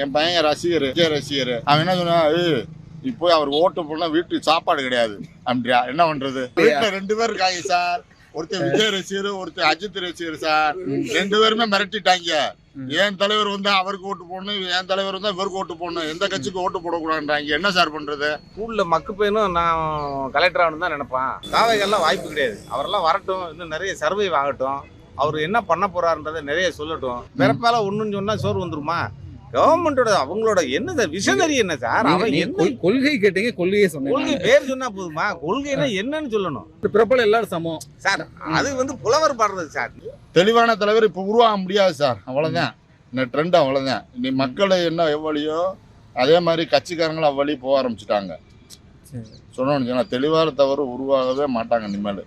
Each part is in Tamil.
என் பையன் ரசிகர், விஜய் ரசிகர். அவன் என்ன சொன்னா, நீ போய் அவர் ஓட்டு போனா வீட்டுக்கு சாப்பாடு கிடையாது அப்படியா? என்ன பண்றது? வீட்டுல 2 பேர் இருக்காங்க சார். ஒருத்தர் விஜய் ரசிகர், ஒருத்தர் அஜித் ரசிகர் சார். 2 பேருமே மிரட்டிட்டாங்க. என் தலைவர் வந்தா அவருக்கு ஓட்டு போடணும், என் தலைவர் வந்தா இவருக்கு ஓட்டு போடணும், எந்த கட்சிக்கு ஓட்டு போடக்கூடாதுன்றாங்க. என்ன சார் பண்றது? ஸ்கூல்ல மக்கு பையனும் நான் கலெக்டர் ஆகணும் தான் நினைப்பான். தாவைகள்லாம் வாய்ப்பு கிடையாது. அவரெல்லாம் வரட்டும், இன்னும் நிறைய சர்வை ஆகட்டும், அவர் என்ன பண்ண போறாருன்றதை நிறைய சொல்லட்டும். பிறப்பால ஒண்ணுன்னு சொன்னா சோறு வந்துருமா? கவர்மெண்டோட அவங்களோட என்ன விஷனரி என்ன சார்? அவன் என்ன கொள்கை கேட்டீங்க, கொள்கையே சொன்னீங்க. கொள்கை பேர் சொன்னா போதுமா? கொள்கைன்னா என்னன்னு சொல்லணும் பிறப்பால எல்லாரும் சமம் சார். அது புலவர் பாடுறது சார். தெளிவான தலைவர் இப்ப உருவாக முடியாது சார். அவ்வளவுதான் இந்த ட்ரெண்ட். அவ்வளவுதான். நீ மக்களை என்ன எவ்வளியோ அதே மாதிரி கட்சிக்காரங்களும் அவ்வளி போக ஆரம்பிச்சுட்டாங்க. சொன்னா தெளிவான தவறு உருவாகவே மாட்டாங்க இனிமேல்.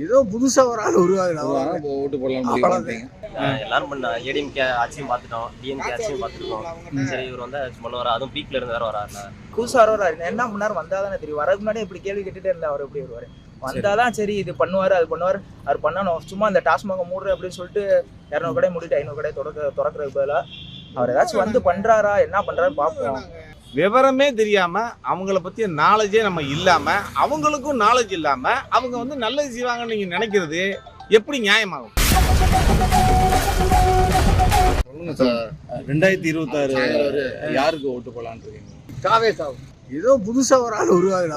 ஏதோ புதுசா ஒரு ஆள் உருவாகுது, ஓட்டு போடலாம். எல்லாரும் பண்ண ஏடிஎம்கே ஆட்சியும் பார்த்துட்டோம், டிஎம்கே ஆட்சியும் பார்த்துருக்கோம். சரி, இவர் வந்து பண்ணுவாரா? அதுவும் பீக்ல இருந்து வேற வராருல, புதுசா வர்றாரு. என்ன பண்ணாரு வந்தாதானே தெரியும். வரதுக்கு முன்னாடி இப்படி கேள்வி கேட்டுட்டே இருந்தா அவர் எப்படி வருவாரு? வந்தாதான் சரி இது பண்ணுவாரு, அது பண்ணுவார், அவர் பண்ணணும். சும்மா இந்த டாஸ்மாக மூடுற அப்படின்னு சொல்லிட்டு 200 கடை மூடிட்டு 500 கடை திறக்கிறதுக்கு பதிலாக அவர் ஏதாச்சும் வந்து பண்றாரா, என்ன பண்றாருன்னு பார்ப்போம். விவரமே தெரியாம அவங்கள பத்திய நாலேஜே நம்ம இல்லாம, அவங்களுக்கும் நாலேஜ் இல்லாம அவங்க வந்து நல்லது செய்வாங்கன்னு நீங்க நினைக்கிறது எப்படி நியாயமாகும்? சொல்லுங்க சார். 2026 யாருக்கு ஓட்டு போடலான்னு இருக்கீங்க? ஏதோ புதுசா ஒரு ஆள் உருவாகுது,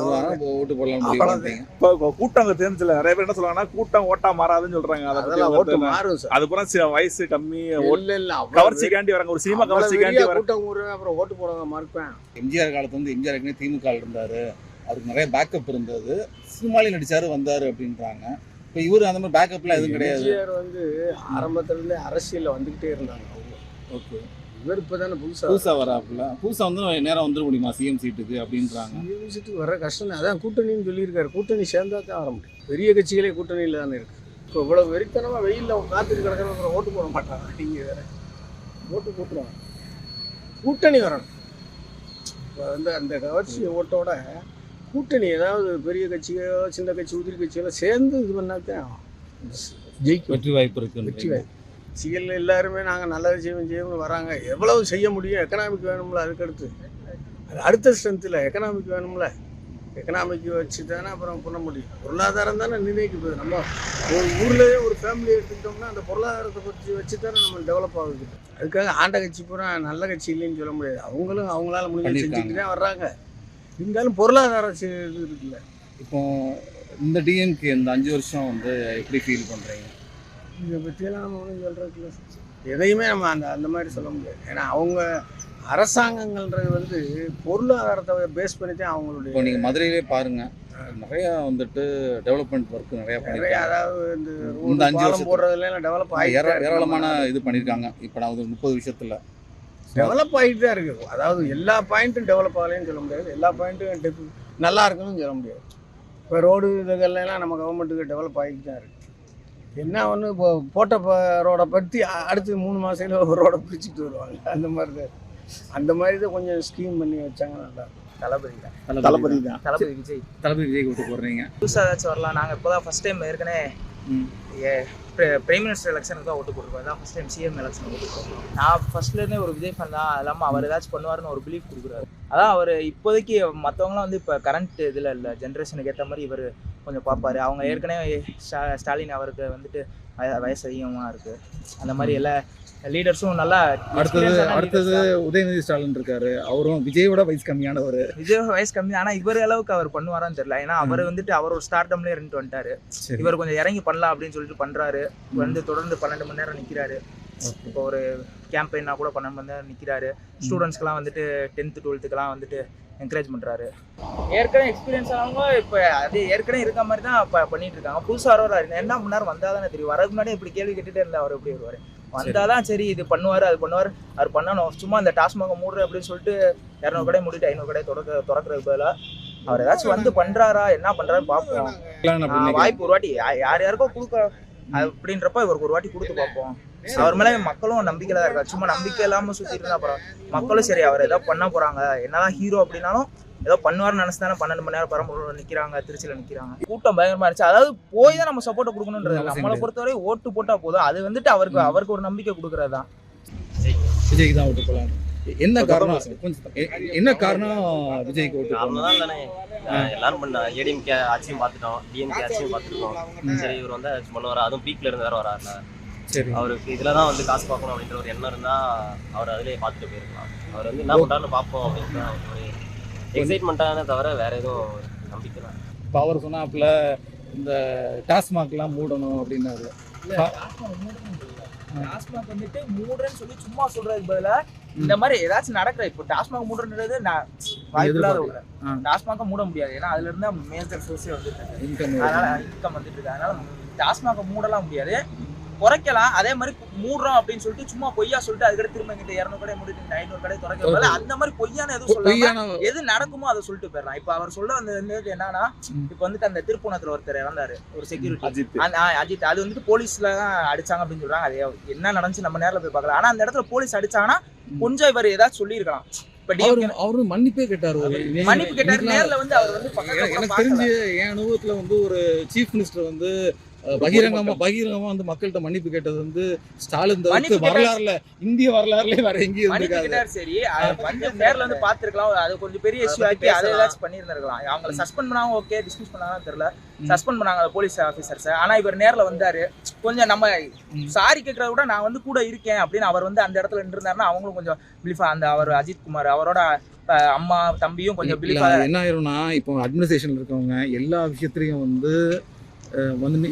ஓட்டு போடலாம். இப்போ கூட்டம் தேர்ந்தல நிறைய பேர் என்ன சொல்றாங்கன்னா, கூட்டம் ஓட்டா மாறாதுன்னு சொல்றாங்க. ஓட்டு மாறும் சார். அது பூரா வயசு கம்மி, இல்ல கவர்ச்சிக்காண்டி வராங்க. ஒரு சினிமா கவர்ச்சிக்காண்டி வராங்க. கூட்டம் ஊருவேன், அப்புறம் ஓட்டு போட மறுப்பேன். எம்ஜிஆர் காலத்துல வந்து எம்ஜிஆர் ஏற்கனவே திமுக இருந்தாரு, அவருக்கு நிறைய பேக்கப் இருந்தது, சினிமாலையும் நடிச்சாரு வந்தாரு அப்படின்றாங்க. இப்போ இவரு அந்த மாதிரி பேக்கப்லாம் எதுவும் கிடையாது. எம்ஜிஆர் வந்து ஆரம்பத்துல இருந்தே அரசியல்ல வந்துகிட்டே இருந்தாங்க. ஓகே, இவர் இப்பதானே புதுசா வராப்புல. புதுசா வந்து நேரம் வந்துட முடியுமா சிஎம் சீட்டுக்கு அப்படின்றாங்க. சிஎம் சீட்டுக்கு வர கஷ்டம். அதான் கூட்டணின்னு சொல்லியிருக்காரு. கூட்டணி சேர்ந்தா தான் வர முடியும். பெரிய கட்சிகளே கூட்டணியில் தானே இருக்கு. இப்போ இவ்வளவு வெறித்தனமா வெயில்ல காத்துட்டு கிடக்கிறவங்க ஓட்டு போட மாட்டாங்க. நீங்க வேற ஓட்டு போட்டுருவாங்க. கூட்டணி வரணும். இப்போ வந்து அந்த கவர்ச்சி ஓட்டோட கூட்டணி, ஏதாவது பெரிய கட்சிகளோ சின்ன கட்சி உதிரி கட்சிகளோ சேர்ந்து இது பண்ணாதான் ஜெயிக்கும். வெற்றி வாய்ப்பு இருக்கு. வெற்றி வாய்ப்பு. கட்சிகள் எல்லாருமே நாங்கள் நல்லது செய்வோம் வராங்க. எவ்வளவு செய்ய முடியும்? எக்கனாமிக் வேணும்ல. அதுக்கடுத்து அது அடுத்த ஸ்ட்ரென்த்தில் எக்கனாமிக் வேணும்ல. எக்கனாமிக் வச்சு தானே அப்புறம் பண்ண முடியும். பொருளாதாரம் தானே நிர்ணயிக்குது. நம்ம ஒரு ஊர்லேயே ஒரு ஃபேமிலி எடுத்துக்கிட்டோம்னா அந்த பொருளாதாரத்தை பற்றி வச்சு தானே நம்ம டெவலப் ஆகுது. அதுக்காக ஆண்ட கட்சி பூரா நல்ல கட்சி இல்லைன்னு சொல்ல முடியாது. அவங்களும் அவங்களால முடிஞ்சு செஞ்சுக்கிட்டு தான் வர்றாங்க. இருந்தாலும் பொருளாதாரம் இது இருக்குல்ல. இப்போ இந்த டிஎம்கே இந்த 5 வருஷம் வந்து எப்படி ஃபீல் பண்ணுறீங்க? இதை பற்றியெல்லாம் நம்ம ஒன்றும் சொல்கிறதுல எதையுமே நம்ம அந்த மாதிரி சொல்ல முடியாது. ஏன்னா அவங்க அரசாங்கங்கள்ன்றது வந்து பொருளாதாரத்தை பேஸ் பண்ணி தான் அவங்களுடைய. இப்போ நீங்கள் மதுரையிலே பாருங்கள், நிறைய வந்துட்டு டெவலப்மெண்ட் ஒர்க் நிறைய பண்ணியிருக்காங்க. அதாவது இந்த 5 வருஷம் போடுறதுல டெவலப் ஏராளமான இது பண்ணியிருக்காங்க. இப்போ நான் 30 விஷயத்தில் டெவலப் ஆகிட்டு தான் இருக்குது. அதாவது எல்லா பாயிண்ட்டும் டெவலப் ஆகலைன்னு சொல்ல முடியாது. எல்லா பாயிண்ட்டும் நல்லா இருக்குன்னு சொல்ல முடியாது. இப்போ ரோடு இதுகள்லாம் நம்ம கவர்மெண்ட்டுக்கு டெவலப் ஆகிட்டு தான் இருக்குது. என்ன ஒன்று இப்போ போட்ட ரோடை பற்றி அடுத்து 3 மாதத்துல ஒரு ரோடை பிடிச்சிட்டு வருவாங்க. அந்த மாதிரி தான் கொஞ்சம் ஸ்கீம் பண்ணி வச்சாங்க. நல்லா தளபதி தான். தளபதி விஜய் ஓட்டு போடுறீங்க. புதுசாக ஏதாச்சும் வரலாம். நாங்கள் இப்போ தான் ஃபஸ்ட் டைம் ஏற்கனவே பிரைம் மினிஸ்டர் எலெக்ஷனுக்கு தான் ஓட்டு போட்டுருக்கோம். அதான் ஃபஸ்ட் டைம் சிஎம் எலெக்ஷன் ஓட்டு போட்டுருக்கோம். நான் ஃபஸ்ட்லேருந்தே ஒரு விஜய் ஃபேன் தான். அது இல்லாமல் அவர் ஏதாச்சும் பண்ணுவாருன்னு ஒரு பிலீஃப் கொடுக்குறாரு. அதான் அவர் இப்போதைக்கு மற்றவங்களாம் வந்து இப்போ கரண்ட் இதில் இல்லை, ஜென்ரேஷனுக்கு ஏற்ற மாதிரி இவர் கொஞ்சம் பார்ப்பாரு. அவங்க ஏற்கனவே ஸ்டாலின் அவருக்கு வந்துட்டு வயசு அதிகமாக இருக்குது. அந்த மாதிரி எல்லா லீடர்ஸும் நல்லா. அடுத்தது உதயநிதி ஸ்டாலின் இருக்காரு. அவரும் விஜயோட வயசு கம்மியானவர். விஜய் வயசு கம்மி, ஆனால் இவர் அளவுக்கு அவர் பண்ணுவாரான்னு தெரியல. ஏன்னா அவர் வந்துட்டு அவர் ஒரு ஸ்டார்டம்லேயே இருந்துட்டு வந்துட்டாரு. இவர் கொஞ்சம் இறங்கி பண்ணலாம் அப்படின்னு சொல்லிட்டு பண்ணுறாரு. வந்து தொடர்ந்து 12 மணி நேரம் நிற்கிறாரு. இப்போ ஒரு கேம்பெயினா கூட 12 மணி நேரம் நிற்கிறாரு. ஸ்டூடெண்ட்ஸ்க்கெலாம் வந்துட்டு 10th 12th வந்துட்டு என்கரேஜ் பண்ணுறாரு. ஏற்கனவே எக்ஸ்பீரியன்ஸ் ஆனவங்க இப்போ அது ஏற்கனவே இருக்க மாதிரி தான் இப்போ பண்ணிட்டு இருக்காங்க. புதுசாக வர்றாரு. என்ன பண்ணார் வந்தால் தானே தெரியும். வரதுக்கு முன்னாடி இப்படி கேள்வி கேட்டுகிட்டே இருந்தால் அவர் எப்படி வருவார்? வந்தாதான் சரி இது பண்ணுவார், அது பண்ணுவார், அவர் பண்ணணும். சும்மா இந்த டாஸ்மாக மூடுற அப்படின்னு சொல்லிட்டு 200 கடை மூடிட்டு 500 கடை திறக்கிறதுக்கு பதிலாக அவர் ஏதாச்சும் வந்து பண்ணுறாரா, என்ன பண்ணுறாருன்னு பார்ப்போம். வாய்ப்பு ஒரு வாட்டி யாருக்கோ கொடுக்க அப்படின்றப்ப இவருக்கு ஒரு வாட்டி கொடுத்து பார்ப்போம். அவர் மேலே மக்களும் நம்பிக்கையில தான் இருக்காரு. சும்மா நம்பிக்கை இல்லாமல் சுற்றிட்டு இருந்தா அப்புறம் மக்களும் சரி அவர் ஏதோ பண்ண போகிறாங்க, என்னதான் ஹீரோ அப்படின்னாலும் ஏதோ பண்ணுவார்னு நினைச்சு தானே 12 மணி நேரம் பெரம்பலூர்ல நிக்கிறாங்க, திருச்சியில நிக்கிறாங்க. கூட்டம் பயங்கரமா இருந்துச்சு. அதாவது போய் தான் நம்ம சப்போர்ட் கொடுக்கணும்ன்றது. நம்மளை பொறுத்தவரை ஓட்டு போட்டா போதும். அது வந்துட்டு அவருக்கு ஒரு நம்பிக்கை கொடுக்கறது தான். விஜய்க்கு தான் ஓட்டு போடலாம். என்ன காரணம்? என்ன காரணம் விஜய்க்கு ஓட்டு காரணம் தான் தானே எல்லாரும் பண்ண ஏடிஎம்கே ஆட்சியும் பார்த்துட்டோம், டிஎம்கே ஆட்சியும் பார்த்துருக்கோம். சரி இவர் வந்து பண்ணுவார், அதுவும் பீக்ல இருந்து வேற வராருல. சரி, அவருக்கு இதுல தான் வந்து காசு பார்க்கணும் அப்படின்ற ஒரு எண்ணம் இருந்தா அவர் அதிலே பார்த்துட்டு போயிருக்கலாம். அவர் வந்து என்ன பண்றாருன்னு பார்ப்போம் அப்படின்ற ஒரு எக்ஸைட்மெண்ட்டான தவிர வேற எதுவும் நம்பிக்கை தான். இப்போ அவர் சொன்னாப்புல இந்த டாஸ்மாக்லாம் மூடணும் அப்படின்னாரு. டாஸ்மாக் வந்துட்டு மூடுறேன்னு சொல்லி சும்மா சொல்றதுக்கு பதிலா இந்த மாதிரி ஏதாச்சும் நடக்கிற இப்போ டாஸ்மாக் மூடுறது வாய்ப்பு இல்லாத ஒரு டாஸ்மாக மூட முடியாது. ஏன்னா அதுல இருந்தா மேஜர் சோர்ஸே வந்துட்டு அதனால இன்கம் வந்துட்டு இருக்கு. அதனால டாஸ்மாக மூடலாம் முடியாது, குறைக்கலாம். அதே மாதிரி மூடுறோம் அப்படின்னு சொல்லிட்டு சும்மா பொய்யா சொல்லிட்டு அதுக்கிட்ட திரும்ப கிட்ட 200 கடை மூடிட்டு 500 கடை திறக்க அந்த மாதிரி பொய்யான எதுவும் சொல்லலாம். எது நடக்குமோ அதை சொல்லிட்டு போயிடலாம். இப்ப அவர் சொல்ல வந்தது என்னன்னா, இப்ப வந்துட்டு அந்த திருப்பூணத்துல ஒருத்தர் இறந்தாரு, ஒரு செக்யூரிட்டி அஜித். அது வந்துட்டு போலீஸ்ல தான் அடிச்சாங்க அப்படின்னு சொல்றாங்க. அது என்ன நடந்துச்சு நம்ம நேரில் போய் பார்க்கலாம். ஆனா அந்த இடத்துல போலீஸ் அடிச்சாங்கன்னா கொஞ்சம் இவர் ஏதாச்சும் சொல்லியிருக்கலாம். அவரு மன்னிப்பே கேட்டாரு, மன்னிப்பு கேட்டாரு நேர்ல வந்து அவர் வந்து எனக்கு தெரிஞ்சு என் அனுபவத்துல வந்து ஒரு சீஃப் மினிஸ்டர் வந்து பகிரங்கமா வந்து மக்கள்கிட்ட மன்னிப்பு கேட்டது வந்து ஸ்டாலின் வரலாறுல, இந்திய வரலாறுல வேற எங்கேயும் இருக்காரு. சரி, வந்து நேர்ல வந்து பாத்துருக்கலாம். அது கொஞ்சம் பெரிய இஷ்யூ ஆக்கி அதை ஏதாச்சும் பண்ணிருந்திருக்கலாம். அவங்களை சஸ்பெண்ட் பண்ணாங்க, ஓகே, டிஸ்மிஸ் பண்ணாங்கன்னு தெரியல, சஸ்பெண்ட் பண்ணாங்க போலீஸ் ஆஃபீஸர்ஸ். ஆனா இவர் நேர்ல வந்தாரு, கொஞ்சம் நம்ம சாரி கேட்கறத விட நான் வந்து கூட இருக்கேன் அப்படின்னு அவர் வந்து அந்த இடத்துல நின்றுருந்தாருன்னா அவங்களும் கொஞ்சம் பிலீஃபா, அந்த அவர் அஜித் குமார் அவரோட அம்மா தம்பியும் கொஞ்சம் பிலீஃபா. என்ன ஆயிரும்னா, இப்போ அட்மினிஸ்ட்ரேஷன்ல இருக்கவங்க எல்லா விஷயத்திலையும் வந்து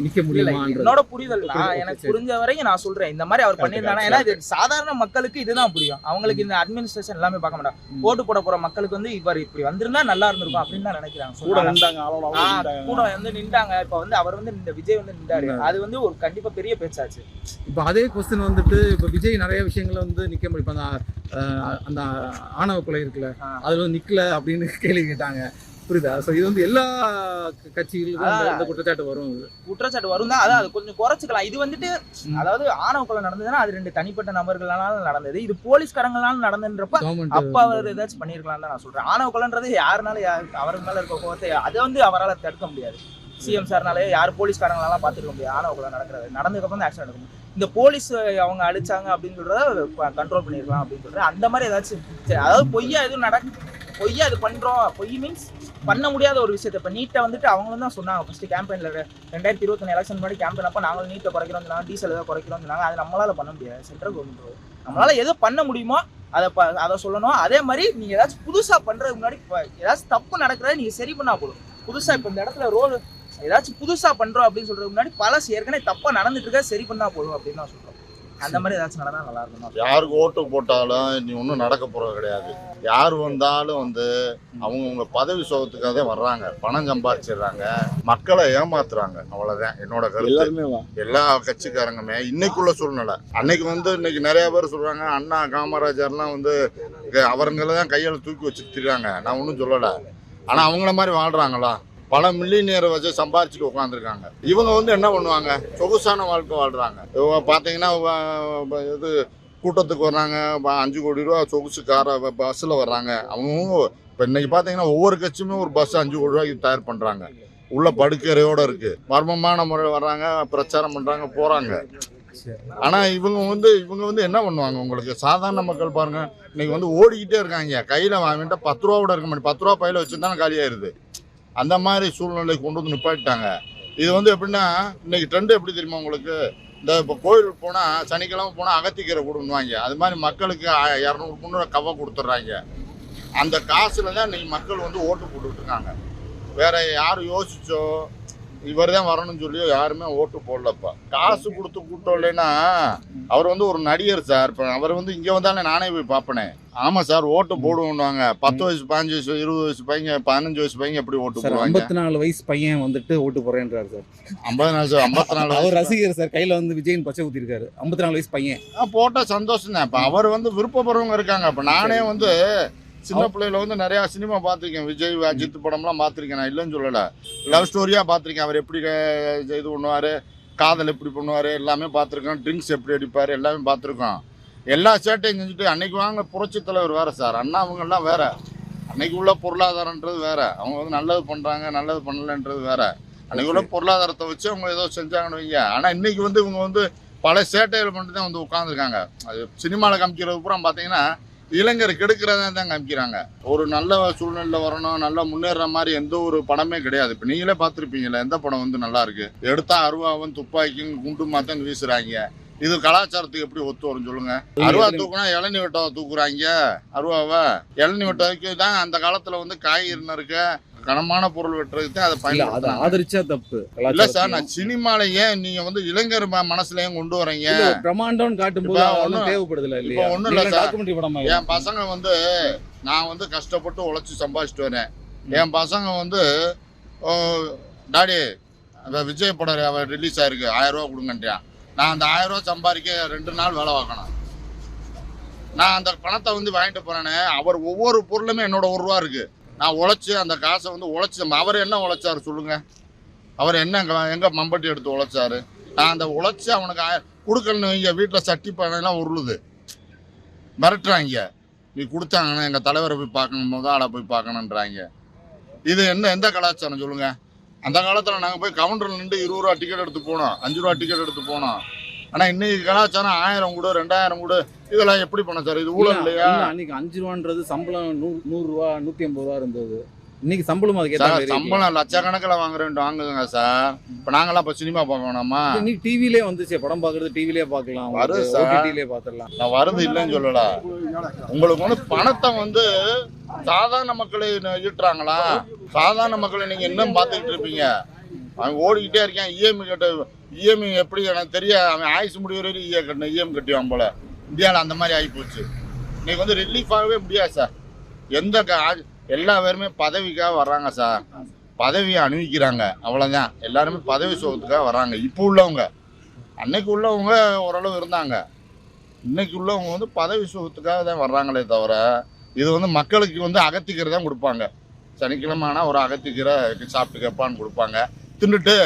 நிக்க முடியல. என்னோட புரிதல் எனக்கு புரிஞ்ச வரைக்கும் நான் சொல்றேன், இந்த மாதிரி அவர் பண்ணியிருந்தானா, ஏன்னா இது சாதாரண மக்களுக்கு இதுதான் புரியும். அவங்களுக்கு இந்த அட்மினிஸ்ட்ரேஷன் எல்லாமே பார்க்க மாட்டாங்க. ஓட்டு போட போற மக்களுக்கு வந்து இவர் இப்படி வந்திருந்தா நல்லா இருந்திருக்கும் அப்படின்னு தான் நினைக்கிறாங்க. கூட வந்து நின்றாங்க. இப்ப வந்து அவர் வந்து இந்த விஜய் வந்து நின்றாரு, அது வந்து ஒரு கண்டிப்பா பெரிய பேச்சாச்சு. இப்ப அதே கொஸ்டின் வந்துட்டு இப்ப விஜய் நிறைய விஷயங்களை வந்து நிக்க முடியும். அந்த ஆணவ கொலை இருக்குல்ல, அதுல வந்து நிக்கல அப்படின்னு கேள்வி கேட்டாங்க, புரியுதா? ஸோ இது வந்து எல்லா கட்சிகளுக்கும் இந்த குற்றச்சாட்டு வரும் தான். அதான் அது கொஞ்சம் குறைச்சிக்கலாம். இது வந்துட்டு அதாவது ஆணவ கொலை நடந்ததுன்னா அது 2 தனிப்பட்ட நபர்களால நடந்தது, இது போலீஸ்காரங்களால நடந்துன்றப்ப அப்ப அவர் ஏதாச்சும் பண்ணிருக்கலாம் தான் நான் சொல்றேன். ஆணவ கொலைன்றது யாருனாலும் அவருக்கு மேல இருக்க கோவத்தை அதை வந்து அவரால் தடுக்க முடியாது. சிஎம் சார்னாலே யார் போலீஸ்காரங்களால பாத்துக்க முடியாது. ஆணவ கொலை நடந்ததுக்கு அப்புறம் தான் ஆக்ஷன் எடுக்கணும். இந்த போலீஸ் அவங்க அடிச்சாங்க அப்படின்னு சொல்றத கண்ட்ரோல் பண்ணிருக்கலாம் அப்படின்னு சொல்றேன். அந்த மாதிரி ஏதாச்சும் அதாவது பொய்யா எதுவும் பொய்யா இது பண்றோம், பொய் மீன்ஸ் பண்ண முடியாத ஒரு விஷயத்தை. இப்போ நீட்டை வந்துட்டு அவங்களும் தான் சொன்னாங்க ஃபர்ஸ்ட் கேம்பெயின்ல 2021 எலெக்ஷன் முன்னாடி கேம்பெயின் அப்போ நாங்களும் நீட்டை குறைக்கிறோம் சொன்னாங்க, டீசல் ஏதாவது குறைக்கிறோம் சொன்னாங்க. அது நம்மளால பண்ண முடியாது. சென்ட்ரல் கவர்மெண்ட் நம்மளால எதோ பண்ண முடியுமோ அதை சொல்லணும். அதே மாதிரி நீங்க ஏதாச்சும் புதுசா பண்றதுக்கு முன்னாடி ஏதாச்சும் தப்பு நடக்கிறத நீங்க சரி பண்ணா போதும். புதுசா இப்போ இந்த இடத்துல ரோடு ஏதாச்சும் புதுசா பண்றோம் அப்படின்னு சொல்றதுக்கு முன்னாடி பழசு ஏற்கனவே தப்பா நடந்துட்டு இருக்க சரி பண்ணா போதும் அப்படின்னு நான் சொல்றேன். அந்த மாதிரி ஏதாச்சும் நடந்தா நல்லா இருக்கும். யாருக்கு ஓட்டு போட்டாலும் நீ ஒன்றும் நடக்க போறது கிடையாது. யார் வந்தாலும் வந்து அவங்கவுங்க பதவி சோகத்துக்காக வர்றாங்க, பணம் சம்பாதிச்சிடுறாங்க, மக்களை ஏமாத்துறாங்க. அவ்வளவுதான் என்னோட கருத்து. எல்லா கட்சிக்காரங்களுமே இன்னைக்குள்ள சூழ்நிலை. அன்னைக்கு வந்து இன்னைக்கு நிறைய பேர் சொல்றாங்க அண்ணா காமராஜர்லாம் வந்து அவங்கள தான் கையில தூக்கி வச்சுருக்காங்க. நான் ஒன்றும் சொல்லலை. ஆனா அவங்கள மாதிரி வாழ்றாங்களா? பல மில்லியனியரை வச்சு சம்பாரிச்சுட்டு உட்காந்துருக்காங்க. இவங்க வந்து என்ன பண்ணுவாங்க? சொகுசான வாழ்க்கை வாழ்றாங்க. இவங்க பார்த்தீங்கன்னா இது கூட்டத்துக்கு வர்றாங்க, 5 கோடி ரூபா சொகுசு காரை பஸ்ஸில் வர்றாங்க. அவங்க இப்போ இன்னைக்கு பார்த்தீங்கன்னா ஒவ்வொரு கட்சியுமே ஒரு பஸ் 5 கோடி ரூபாய்க்கு தயார் பண்ணுறாங்க. உள்ள படுக்கையோட இருக்கு, மர்மமான முறையில் வர்றாங்க, பிரச்சாரம் பண்ணுறாங்க, போகிறாங்க. ஆனால் இவங்க வந்து என்ன பண்ணுவாங்க? உங்களுக்கு சாதாரண மக்கள் பாருங்க, இன்னைக்கு வந்து ஓடிக்கிட்டே இருக்காங்க. கையில் வாங்கிட்டா 10 ரூபா கூட இருக்க மாட்டேன், 10 ரூபா பையில வச்சுருந்தாலும் காலியாயிருது. அந்த மாதிரி சூழ்நிலை கொண்டு வந்து நிப்பாட்டிட்டாங்க. இது வந்து எப்படின்னா இன்னைக்கு ட்ரெண்டு எப்படி தெரியுமா உங்களுக்கு? இந்த இப்போ கோயிலுக்கு போனால் சனிக்கிழமை போனால் அகத்திக்கீரை கொடுன்னுவாங்க. அது மாதிரி மக்களுக்கு 200 300 கவ கொடுத்துட்றாங்க. அந்த காசுல தான் இன்னைக்கு மக்கள் வந்து ஓட்டு போட்டுக்கிட்டு இருக்காங்க. வேற யாரும் யோசிச்சோ இவர் தான் வரணும்னு சொல்லியோ யாருமே ஓட்டு போடலப்பா. காசு கொடுத்து கூட்டம் இல்லைன்னா அவர் வந்து ஒரு நடிகர் சார். இப்போ அவர் வந்து இங்கே வந்தாலே நானே போய் பார்ப்பனே. ஆமா சார், ஓட்டு போடுவோம்னுவாங்க. 10 வயசு 15 வயசு 20 வயசு பையங்க 15 வயசு பையன் எப்படி ஓட்டு போடுவாங்க? 54 வயசு பையன் வந்துட்டு ஓட்டு போறேன்றாரு சார். 54 அவர் ரசிகர் சார். கையில வந்து விஜயின் பச்சை ஊத்திருக்காரு. 54 வயசு பையன் போட்டா சந்தோஷம் தான். இப்ப அவர் வந்து விருப்பப்படுறவங்க இருக்காங்க. இப்ப நானே வந்து சின்ன பிள்ளையில வந்து நிறைய சினிமா பார்த்துருக்கேன். விஜய் அஜித் படம்லாம் பார்த்துருக்கேன். நான் இல்லைன்னு சொல்லலை. லவ் ஸ்டோரியா பார்த்துருக்கேன். அவர் எப்படி இது பண்ணுவாரு, காதல் எப்படி பண்ணுவாரு, எல்லாமே பார்த்துருக்கோம். ட்ரிங்க்ஸ் எப்படி அடிப்பாரு, எல்லாமே பார்த்துருக்கோம். எல்லா சேட்டையும் செஞ்சுட்டு அன்னைக்கு வாங்க புரட்சி தலைவர் வேற சார். அண்ணா அவங்கெல்லாம் வேற. அன்னைக்கு உள்ள பொருளாதாரன்றது வேற. அவங்க வந்து நல்லது பண்றாங்க, நல்லது பண்ணலன்றது வேற. அன்னைக்கு உள்ள பொருளாதாரத்தை வச்சு அவங்க ஏதோ செஞ்சாங்கன்னு வைங்க. ஆனா இன்னைக்கு வந்து இவங்க வந்து பல சேட்டைகள் மட்டும் தான் வந்து உட்காந்துருக்காங்க. அது சினிமாவில் காமிக்கிறது பூரா பார்த்தீங்கன்னா இளைஞர் கெடுக்கிறதா தான் காமிக்கிறாங்க. ஒரு நல்ல சூழ்நிலையில் வரணும், நல்லா முன்னேற மாதிரி எந்த ஒரு படமே கிடையாது. இப்போ நீங்களே பார்த்துருப்பீங்களா, எந்த படம் வந்து நல்லா இருக்கு? எடுத்தா அருவாவும் துப்பாக்கியும் குண்டு மாத்தான் வீசுறாங்க. இது கலாச்சாரத்துக்கு எப்படி ஒத்து வரும் சொல்லுங்க? அருவா தூக்குனா இளநீ வெட்டவை தூக்குறாங்க. அருவாவை இளநீ வெட்டவைக்கு தான் அந்த காலத்துல வந்து காய்கறி இருக்க கனமான பொருள் வெட்டுறதுக்கு தான் அதை பயன்படுத்த. ஆதரிச்சா தப்பு இல்ல சார், நான் சினிமால ஏன் நீங்க வந்து இளைஞர் மனசுல ஏன் கொண்டு வரீங்க? பிரம்மாண்டம் காட்டும்போது தேவைப்படுதுல. இப்ப ஒண்ணும் இல்ல சார், என் பசங்க வந்து நான் வந்து கஷ்டப்பட்டு உழைச்சி சம்பாதிச்சுட்டு வரேன். என் பசங்க வந்து டாடி விஜய் படம் ரிலீஸ் ஆயிருக்கு 1000 ரூபா கொடுங்கன்றான். நான் அந்த 1000 ரூபா சம்பாதிக்க 2 நாள் வேலை பார்க்கணும். நான் அந்த பணத்தை வந்து வாங்கிட்டு போறேன்னு அவர் ஒவ்வொரு பொருளுமே என்னோட 1 ரூபா இருக்கு. நான் உழைச்சி அந்த காசை வந்து உழைச்சி அவர் என்ன உழைச்சாரு சொல்லுங்க? அவர் என்ன எங்க மம்பட்டி எடுத்து உழைச்சாரு? நான் அந்த உழைச்சி அவனுக்கு கொடுக்கலன்னு வைங்க, வீட்டில் சட்டி பானைலாம் உருளுது, மிரட்டுறாங்க. நீ கொடுத்தாங்கன்னா எங்கள் தலைவரை போய் பார்க்கணும், முதல் ஆளை போய் பார்க்கணுன்றாங்க. இது என்ன எந்த கலாச்சாரம் சொல்லுங்க? அந்த காலத்தில் நாங்கள் போய் கவுண்டரில் நின்று 20 ரூபா டிக்கெட் எடுத்து போனோம், 5 ரூபா டிக்கெட் எடுத்து போனோம். ஆனால் இன்னைக்கு கலாச்சாரம் 1000 கூட 2000 கூட, இதெல்லாம் எப்படி பண்ண சார்? இது ஊழல் இல்லையா? அன்னைக்கு 5 ரூபான்றது சம்பளம் 100 ரூபா 150 ரூபா இருந்தது. இன்னைக்கு சம்பளம் சம்பளம் லட்சக்கணக்கில் வாங்குங்க சார். இப்போ நாங்களாம் இப்போ சினிமா பார்க்கணுமா? நீ டிவிலே வந்துச்சு, படம் பார்க்கறது டிவிலே பார்க்கலாம், ஓடிடிலே பார்த்துடலாம். நான் வருது இல்லைன்னு சொல்லல. உங்களுக்கு வந்து பணத்தை வந்து சாதாரண மக்களை ஈட்டுறாங்களா? சாதாரண மக்களை நீங்க இன்னும் பார்த்துக்கிட்டு இருப்பீங்க. அவன் ஓடிக்கிட்டே இருக்கான். இஎம்ஐ எப்படி எனக்கு தெரிய, அவன் ஆயுசு முடிவு வரைக்கும் இஎம் கட்டிவான் போல. இந்தியாவில் அந்த மாதிரி ஆகி போச்சு. இன்னைக்கு வந்து ரிலீஃப் ஆகவே முடியாது சார். எல்லா பேருமே பதவிக்காக வர்றாங்க சார், பதவியை அணிவிக்கிறாங்க, அவ்வளோதான். எல்லாருமே பதவி சுகத்துக்காக வர்றாங்க. இப்போ உள்ளவங்க, அன்னைக்கு உள்ளவங்க ஓரளவு இருந்தாங்க. இன்னைக்கு உள்ளவங்க வந்து பதவி சுகத்துக்காக தான் வர்றாங்களே தவிர, இது வந்து மக்களுக்கு வந்து அகத்திக்கீரை தான் கொடுப்பாங்க. சனிக்கிழமை ஆனால் ஒரு அகத்திக்கீரை சாப்பிட்டு கேட்பான்னு கொடுப்பாங்க. தின்னுட்டு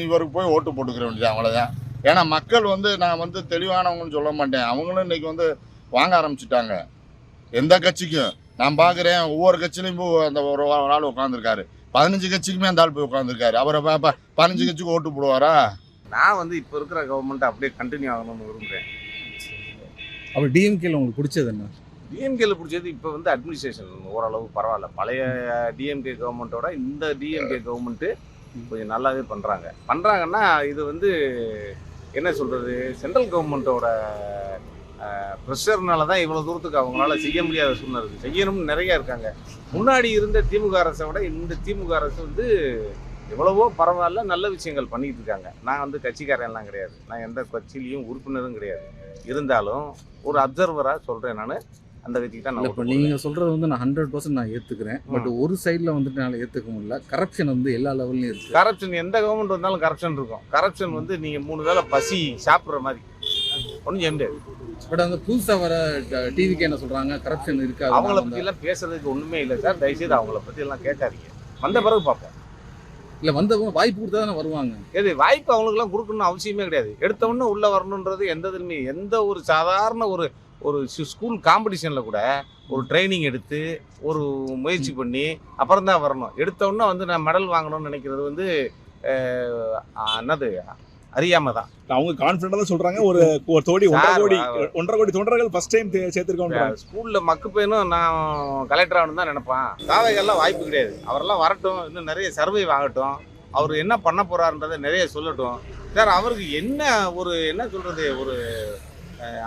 இவருக்கு போய் ஓட்டு போட்டுக்கிற வேண்டியது, அவ்வளோதான். ஏன்னா மக்கள் வந்து நான் வந்து தெளிவானவங்கன்னு சொல்ல மாட்டேன். அவங்களும் இன்னைக்கு வந்து வாங்க ஆரம்பிச்சுட்டாங்க. எந்த கட்சிக்கும் நான் பார்க்குறேன், ஒவ்வொரு கட்சியிலையும் போய் அந்த ஒரு ஆள் உட்காந்துருக்காரு. 15 கட்சிக்குமே அந்த ஆள் போய் உட்காந்துருக்காரு. அவரை 15 கட்சிக்கு ஓட்டு போடுவாரா? நான் வந்து இப்போ இருக்கிற கவர்மெண்ட் அப்படியே கண்டினியூ ஆகணும்னு விரும்புகிறேன். அப்போ டிஎம்கேல உங்களுக்கு பிடிச்சது என்ன? டிஎம்கேல பிடிச்சது இப்போ வந்து அட்மினிஸ்ட்ரேஷன் ஓரளவு பரவாயில்ல. பழைய டிஎம்கே கவர்மெண்ட்டோட இந்த டிஎம்கே கவர்மெண்ட்டு கொஞ்சம் நல்லாவே பண்ணுறாங்கன்னா இது வந்து என்ன சொல்கிறது, சென்ட்ரல் கவர்மெண்ட்டோட ப்ரெஷர்னால தான் இவ்வளோ தூரத்துக்கு அவங்களால செய்ய முடியாத சூழ்நிலை இருக்குது. செய்யணும்னு நிறையா இருக்காங்க. முன்னாடி இருந்த திமுக அரசை விட இந்த திமுக அரசு வந்து எவ்வளவோ பரவாயில்ல, நல்ல விஷயங்கள் பண்ணிக்கிட்டு இருக்காங்க. நான் வந்து கட்சிக்காரெல்லாம் கிடையாது, நான் எந்த கட்சியிலையும் உறுப்பினரும் கிடையாது. இருந்தாலும் ஒரு அப்சர்வராக சொல்கிறேன், நான் அந்த கட்சிக்கு தான். இப்போ நீங்கள் சொல்கிறது வந்து நான் 100% நான் ஏற்றுக்கிறேன். பட் ஒரு சைடில் வந்துட்டு என்னால் ஏற்றுக்க முடியல. கரப்ஷன் வந்து எல்லா லெவல்லையும் இருக்குது. கரப்ஷன் எந்த கவர்மெண்ட் வந்தாலும் கரப்ஷன் இருக்கும். கரப்ஷன் வந்து நீங்கள் 3 வேளை பசி சாப்பிட்ற மாதிரி ஒன்றும் செய்ய முடியாது. பட் அந்த புதுசாக வர டிவிக்கு என்ன சொல்கிறாங்க, கரப்ஷன் இருக்காது. அவங்கள பற்றியெல்லாம் பேசுறதுக்கு ஒன்றுமே இல்லை சார். தயவுசெய்து அவங்கள பற்றியெல்லாம் கேட்காதீங்க. வந்த பிறகு பார்ப்போம். இல்லை, வந்தவங்க வாய்ப்பு கொடுத்தா தானே வருவாங்க. எது வாய்ப்பு அவங்களுக்குலாம் கொடுக்கணும்னு அவசியமே கிடையாது. எடுத்தவொன்னே உள்ளே வரணுன்றது எந்த ஒரு சாதாரண ஒரு ஸ்கூல் காம்படிஷனில் கூட ஒரு ட்ரைனிங் எடுத்து ஒரு முயற்சி பண்ணி அப்புறம் தான் வரணும். எடுத்தவொன்னே வந்து நான் மெடல் வாங்கணும்னு நினைக்கிறது வந்து என்னது அறியாம தான். அவங்க கான்ஃபிடண்டா தான் சொல்றாங்க. ஒரு கோடி 1.5 கோடி தொண்டர்கள் ஃபர்ஸ்ட் டைம் சேர்த்திருக்கோம். ஸ்கூல்ல மக்கு பையனும் நான் கலெக்டர் ஆகணும் தான் நினைப்பான். தாவைகள்லாம் வாய்ப்பு கிடையாது. அவரெல்லாம் வரட்டும், இன்னும் நிறைய சர்வை ஆகட்டும், அவர் என்ன பண்ண போறாருன்றதை நிறைய சொல்லட்டும் சார். அவருக்கு என்ன சொல்றது, ஒரு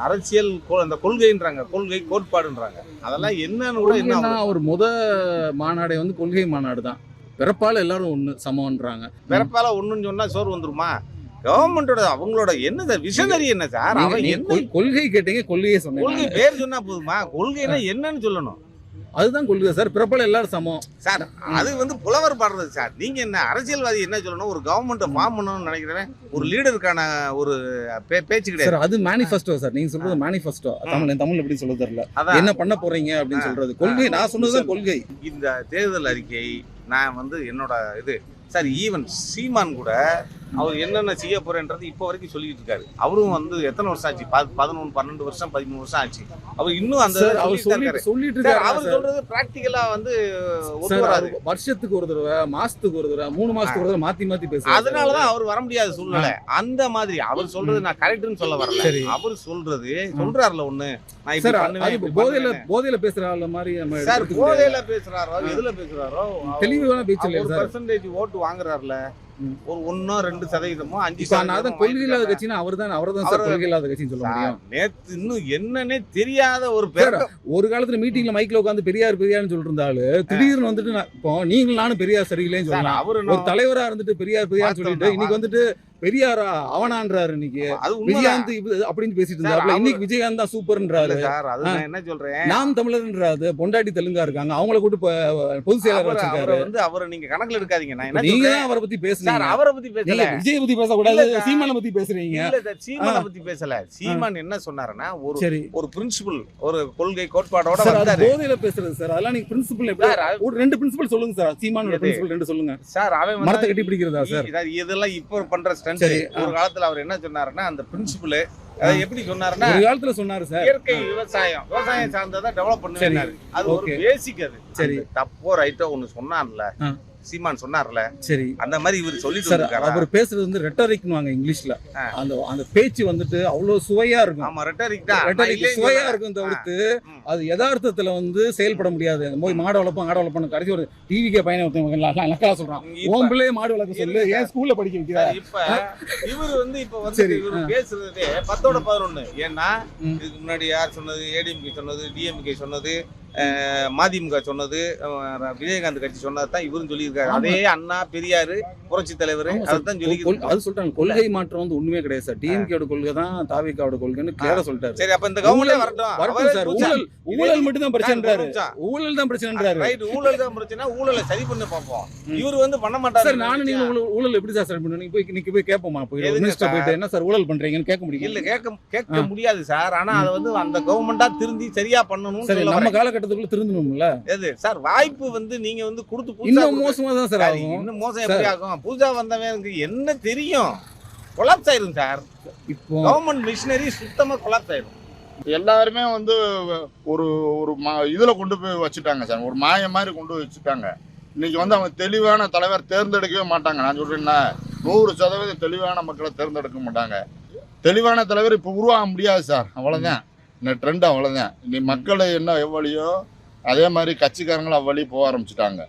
அரசியல் அந்த கொள்கைன்றாங்க, கொள்கை கோட்பாடுன்றாங்க, அதெல்லாம் என்னன்னு கூட என்ன. ஒரு மாநாடே வந்து கொள்கை மாநாடு தான். பிறப்பால எல்லாரும் ஒண்ணு சமம்ன்றாங்க. பிறப்பால ஒண்ணுன்னு சொன்னா சோறு வந்துருமா? கவர்மெண்டோட அவங்களோட என்ன விஷனரி என்ன சார்? கொள்கை கேட்டீங்க, கொள்கையே சொன்னீங்க. கொள்கை பேர் சொன்னா போதுமா? கொள்கைனா என்னன்னு சொல்லணும். அதுதான் கொள்கை சார். பிறப்பால எல்லாரும் சமம் சார். அது வந்து புலவர் பாடுறது சார். நீங்க என்ன அரசியல்வாதி என்ன சொல்லணும்? ஒரு கவர்மெண்ட்டை ஃபார்ம் பண்ணணும்னு நினைக்கிறேன். ஒரு லீடருக்கான ஒரு பேச்சு கிடையாது சார். அது மேனிஃபெஸ்டோ சார். நீங்க சொல்றது மேனிஃபெஸ்டோ. தமிழ் எப்படி சொல்ல தெரியல. என்ன பண்ண போறீங்க அப்படின்னு சொல்றது கொள்கை. நான் சொன்னதுதான் கொள்கை. இந்த தேர்தல் அறிக்கை நான் வந்து என்னோட இது சார். ஈவன் சீமான் கூட அவர் என்னென்ன செய்ய போறேன்றது இப்போ வரைக்கும் சொல்லிட்டு இருக்காரு. அவரும் வந்து எத்தனை வருஷம் ஆச்சு? 11, 12 வருஷம், 13 வருஷம் ஆச்சு. அவர் இன்னும் அந்த சார் அவர் சொல்லிட்டு சார், இருக்காரு அவர் சொல்றது பிராக்டிக்கலா வந்து ஒத்து சார். வராது. வருஷத்துக்கு ஒரு தடவை, மாசத்துக்கு ஒரு தடவை, 3 மாசத்துக்கு ஒரு தடவை மாத்தி பேசுறாரு. அதனாலதான் அவர் வர முடியாத சூழ்நிலை. அந்த மாதிரி அவர் சொல்றது நான் கரெக்ட்னு சொல்ல வரல. சரி. அவர் சொல்றது சொல்றாருல ஒண்ணு, நான் இப்படி சார் பண்ணுவேன், அது இப்படி போதையில பேசுற ஆள மாதிரி நம்ம சார் எடுத்துக்க முடியாது. போதையில பேசுறாரோ எதுல பேசுறாரோ தெளிவான பேச்சு இல்ல சார். 1% ஓட்டு வாங்குறாருல, ஒரு 1-2%, 5%. இப்ப நான் கொள்கை இல்லாத கட்சினா அவர்தான் சார் கொள்கை இல்லாத கட்சின்னு சொல்ல முடியும். நேத்து இன்னும் என்னன்னே தெரியாத ஒரு சார், ஒரு காலத்துல மீட்டிங்ல மைக்ல உட்காந்து பெரியார்னு சொல்லிட்டு இருந்தாலும் திடீர்னு வந்துட்டு இப்போ நீங்களும் நானும் பெரியார் சரியில்லைன்னு சொல்லலாம். அவரு ஒரு தலைவரா இருந்துட்டு பெரியார் சொல்லிட்டு இன்னைக்கு வந்துட்டு பெரியாரா அவனான்றாரு. இன்னைக்கு அது விஜயகாந்த் அப்படின்னு பேசிட்டு இருந்தாரு. இன்னைக்கு விஜயகாந்த் தான் சூப்பர்ன்றாரு. சார் அது நான் என்ன சொல்றேன், நாம் தமிழர்ன்றாரு. பொண்டாட்டி தெலுங்கா இருக்காங்க, அவங்கள கூட்டு பொதுச் செயலாளர் வச்சிருக்காரு. அவரை நீங்க கணக்குல எடுக்காதீங்க. நான் என்ன நீங்க சொல்றேன், தான் அவரை பத்தி பேசுறீங்க. சார் அவரை பத்தி பேசல, விஜய் பத்தி பேசக்கூடாது, சீமானை பத்தி பேசுறீங்க. இல்ல சார், சீமானை பத்தி பேசல. சீமான் என்ன சொன்னாருன்னா, சரி ஒரு பிரின்சிபல், ஒரு கொள்கை கோட்பாடோட சார், அது வந்தாரு. போதையில பேசுறது சார். அதெல்லாம் நீங்க பிரின்சிபல் எப்படி ஒரு 2 பிரின்சிபல் சொல்லுங்க சார். சீமானோட பிரின்சிபல் 2 சொல்லுங்க சார். அவன் மரத்தை கட்டி பிடிக்கிறதா சார்? இதெல்லாம் இப்ப பண்ற ஸ்டண்ட். சரி. ஒரு காலத்துல அவர் என்ன சொன்னாருன்னா, அந்த பிரின்சிபல் எப்படி சொன்னாருன்னா, ஒரு காலத்துல சொன்னாரு சார், இயற்கை விவசாயம் சார்ந்ததா டெவலப் பண்ணுவாரு. அது ஒரு பேசிக். அது சரி தப்போ ரைட்டோ ஒண்ணு சொன்னார்ல சீமான், சொன்னார்ல, சரி அந்த மாதிரி இவர் சொல்லிட்டு சார். இருக்காரு. அவர் பேசுறது வந்து ரெட்டரிக்னுவாங்க இங்கிலீஷ்ல. அந்த பேச்சு வந்துட்டு அவ்வளவு சுவையா இருக்கும். ஆமா, ரெட்டரிக் தான். ரெட்டரிக் சுவையா இருக்கும் தவிர்த்து அது யதார்த்தத்துல வந்து செயல்பட முடியாது. போய் மாடு வளர்ப்போம் கடைசி ஒரு டிவிக்கே பையனை நக்கலா சொல்றான், உன் பிள்ளைய மாடு வளர்க்க சொல்லு, ஏன் ஸ்கூல்ல படிக்க வைக்கிறா? இப்ப இவர் வந்து இவர் பேசுறதே 10-11. ஏன்னா இதுக்கு முன்னாடி யார் சொன்னது? ஏடிஎம்கே சொன்னது, டிஎம்கே சொன்னது, மதிமுக சொன்னது, விஜயகாந்த் கட்சி சொன்னது தான் இவரும் சொல்லியிருக்காரு. அதே அண்ணா, பெரியாரு, புரட்சி தலைவர் அதுதான் சொல்லியிருக்காரு. அது சொல்றாங்க. கொள்கை மாற்றம் வந்து ஒண்ணுமே கிடையாது சார். டிஎம்கேவோட கொள்கை தான் தாவேக்காவோட கொள்கைன்னு கிளியரா சொல்லிட்டாரு. சரி, அப்ப இந்த கவர்மெண்ட் வரட்டும் சார். ஊழல் மட்டும் தான் பிரச்சனைன்றாரு. ஊழல் தான் பிரச்சனைன்றாரு. ரைட், ஊழல் தான் பிரச்சனை. ஊழலை சரி பண்ண பாப்போம். இவர் வந்து பண்ண மாட்டாரு சார். நானும் நீங்க ஊழல் எப்படி சார் சரி பண்ணுவீங்க? நீங்க போய் கேட்போமா? போய் மினிஸ்டர் போயிட்டு என்ன சார் ஊழல் பண்றீங்கன்னு கேட்க முடியும்? இல்ல, கேட்க முடியாது சார். ஆனா அதை வந்து அந்த கவர்மெண்டா திருந்தி சரியா பண்ணணும். சரி, நம்ம காலகட்டத்துக்குள்ள திருந்தணும்ல. எது சார், வாய்ப்பு வந்து நீங்க வந்து கொடுத்து இன்னும் மோசமா தான் சார் ஆகும். இன்னும் மோசம் எப்படி ஆகும்? புதுசா வந்தவனுக்கு என்ன தெரியும்? கொலாப்ஸ் ஆயிரும் சார். இப்போ கவர்மெண்ட் மிஷினரி சுத்தமா கொலாப்ஸ் ஆயிரும். எல்லாருமே வந்து ஒரு இதுல கொண்டு போய் வச்சுட்டாங்க சார். ஒரு மாய மாதிரி கொண்டு போய் வச்சுட்டாங்க. இன்னைக்கு வந்து அவங்க தெளிவான தலைவர் தேர்ந்தெடுக்கவே மாட்டாங்க. நான் சொல்றேன்னா 100% தெளிவான மக்களை தேர்ந்தெடுக்க மாட்டாங்க. தெளிவான தலைவர் இப்போ உருவாக முடியாது சார். அவ்வளோதான் இந்த ட்ரெண்ட். அவ்வளோதான். இன்னைக்கு மக்களை என்ன எவ்வளியோ அதே மாதிரி கட்சிக்காரங்களும் அவ்வளி போக ஆரம்பிச்சுட்டாங்க.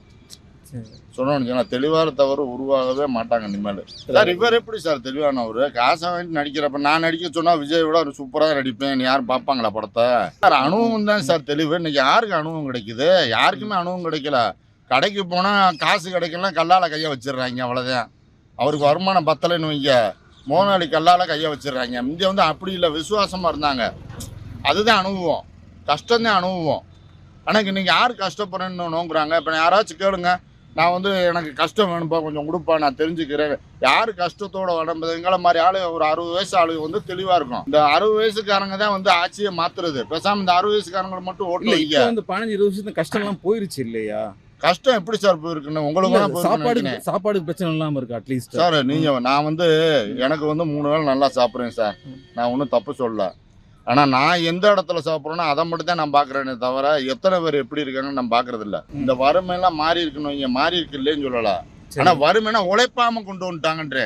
சொன்னோம்னு தெளிவான தவறு உருவாகவே மாட்டாங்க இனிமேல். சார் இவர் எப்படி சார் தெளிவானவர்? காசை வாங்கிட்டு நடிக்கிறப்ப நான் நடிக்க சொன்னா விஜய் விட ஒரு சூப்பராக நடிப்பேன், யாரும் பார்ப்பாங்களா படத்தை? சார் அனுபவம் தான் சார் தெளிவு. இன்னைக்கு யாருக்கு அனுபவம் கிடைக்குது? யாருக்குமே அனுபவம் கிடைக்கல. கடைக்கு போனால் காசு கிடைக்கலாம், கல்லால் கையை வச்சிடுறாங்க. அவ்வளோதான். அவருக்கு வருமானம் பத்தலைன்னு வைங்க, மோனாளி கல்லால் கையை வச்சிடுறாங்க. இங்கே வந்து அப்படி இல்லை, விசுவாசமாக இருந்தாங்க. அதுதான் அனுபவம். கஷ்டம்தான் அனுபவம். ஆனால் இன்னைக்கு யார் கஷ்டப்படுறேன்னு நோங்குறாங்க. இப்போ யாராச்சும் கேளுங்க, நான் வந்து எனக்கு கஷ்டம் வேணும்ப்பா, கொஞ்சம் கொடுப்பா, நான் தெரிஞ்சுக்கிறேன். யார் கஷ்டத்தோட உடம்பு? எங்களை மாதிரி ஆளு ஒரு 60 வயசு ஆளு வந்து தெளிவாக இருக்கும். இந்த 60 வயசுக்காரங்க தான் வந்து ஆட்சியை மாத்துறது. பேசாமல் இந்த 60 வயசுக்காரங்களை மட்டும் ஓட்டு வைக்க. வந்து 15-20 வருஷத்துக்கு கஷ்டம்லாம் போயிருச்சு இல்லையா? கஷ்டம் எப்படி சார் போயிருக்குன்னு உங்களுக்கு சாப்பாடு பிரச்சனை இல்லாம இருக்கு அட்லீஸ்ட் சார். நான் வந்து எனக்கு வந்து 3 வேளை நல்லா சாப்பிட்றேன் சார். நான் ஒன்றும் தப்பு சொல்லல. ஆனால் நான் எந்த இடத்துல சாப்பிட்றேன்னா அதை மட்டும் தான் நான் பார்க்குறேனே தவிர எத்தனை பேர் எப்படி இருக்காங்கன்னு நான் பார்க்கறது இல்லை. இந்த வறுமையெல்லாம் மாறி இருக்கணும், இங்கே மாறி இருக்கு இல்லைன்னு சொல்லலை. ஆனால் வறுமைனா உழைப்பாமல் கொண்டு வந்துட்டாங்கன்றே.